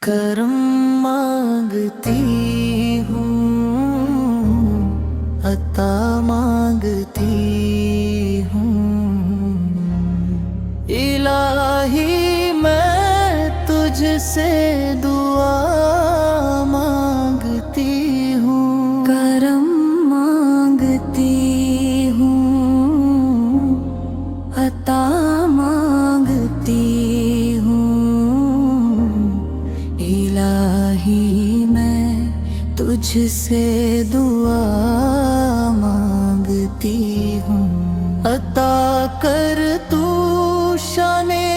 करम मांगती हूँ, अता मांगती हूँ। इलाही मैं तुझसे दुआ मांगती हूँ, करम मांगती हूँ, अता मांगती हूँ। इलाही मैं तुझसे दुआ मांगती हूँ, अता कर तू शाने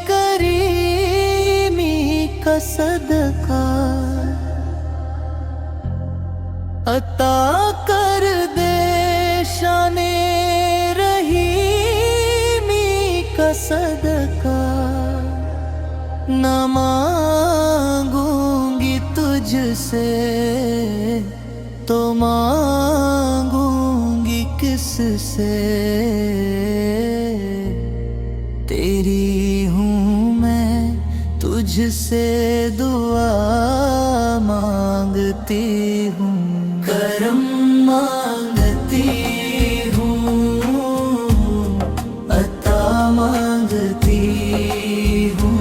करीमी का सदका, अता कर दे शाने रहीमी का सदका। न मांगूंगी तुझसे तो मांगूंगी किससे, तेरी हूँ मैं तुझसे दुआ मांगती हूँ, करम मांगती हूँ, अता मांगती हूँ।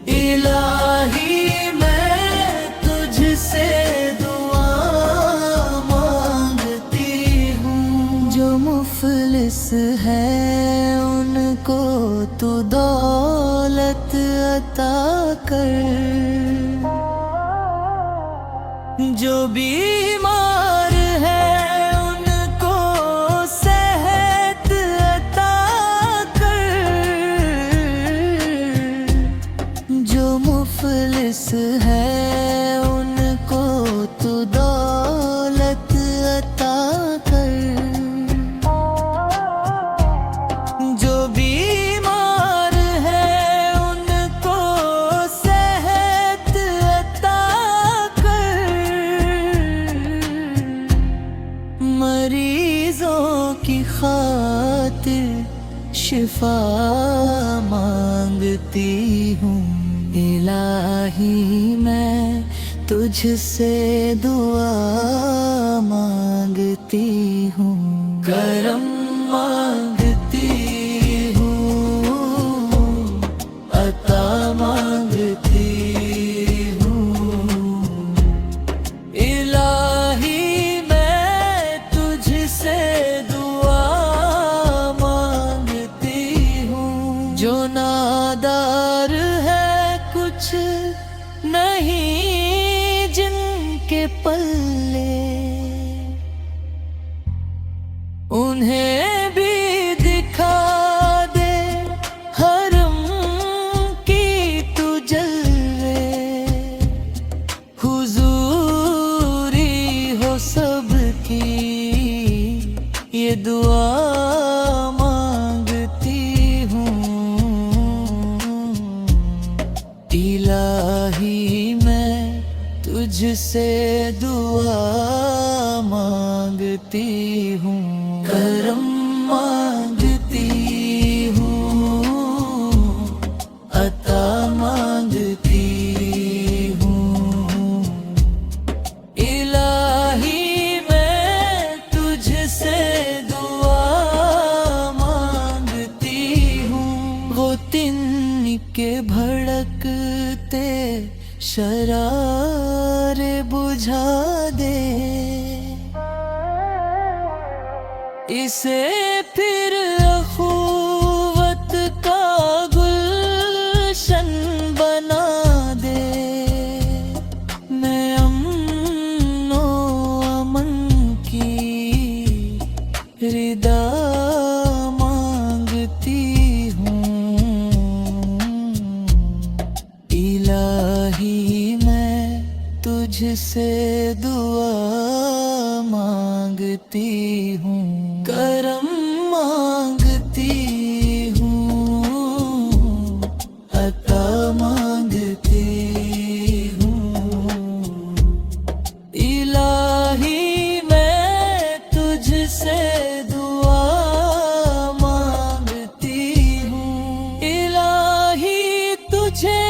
इलाही मैं तुझसे दुआ मांगती हूँ। जो मुफलिस है उनको तू दौलत अता कर, जो बीमार है उनको सेहत अता कर, जो मुफलिस है उनको तू दौलत अता कर, जो बीमार है उनको सेहत अता कर। मरीजों की खातिर शिफा मांगती हूँ, इलाही मैं तुझसे दुआ मांगती हूँ, करम मांगती हूँ, अता मांगती हूँ। इलाही मैं तुझसे दुआ मांगती हूँ। जो नादार है कुछ नहीं जिनके पल्ले, उन्हें भी दिखा दे हरम की तू जलवे, हुजूरी हो सबकी ये दुआ मांगती हूँ। इलाही मैं तुझसे दुआ मांगती हूँ, करम मांगती हूँ, अता मांगती हूँ। इलाही मैं तुझसे दुआ मांगती हूँ। वो तिनके भड़कते शरारे बुझा दे, इसे फिर अखुवत का गुलशन बना दे। मैं अमनो अमन की रिदा मांगती हूँ, इलाही मैं तुझसे दुआ मांगती हूँ, करम मांगती हूँ, अता मांगती हूँ। इलाही मैं तुझसे दुआ मांगती हूँ, इलाही तुझे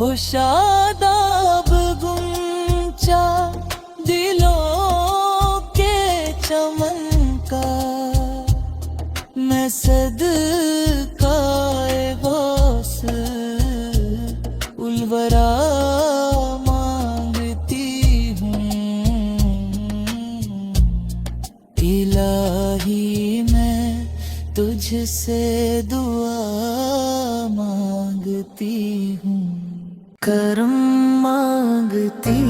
हो शादाब गुंचा दिलों के चमन का, मैं सदकाए गौस उलवरा मांगती हूँ। इलाही मैं तुझसे दुआ मांगती हूँ, करम मांगती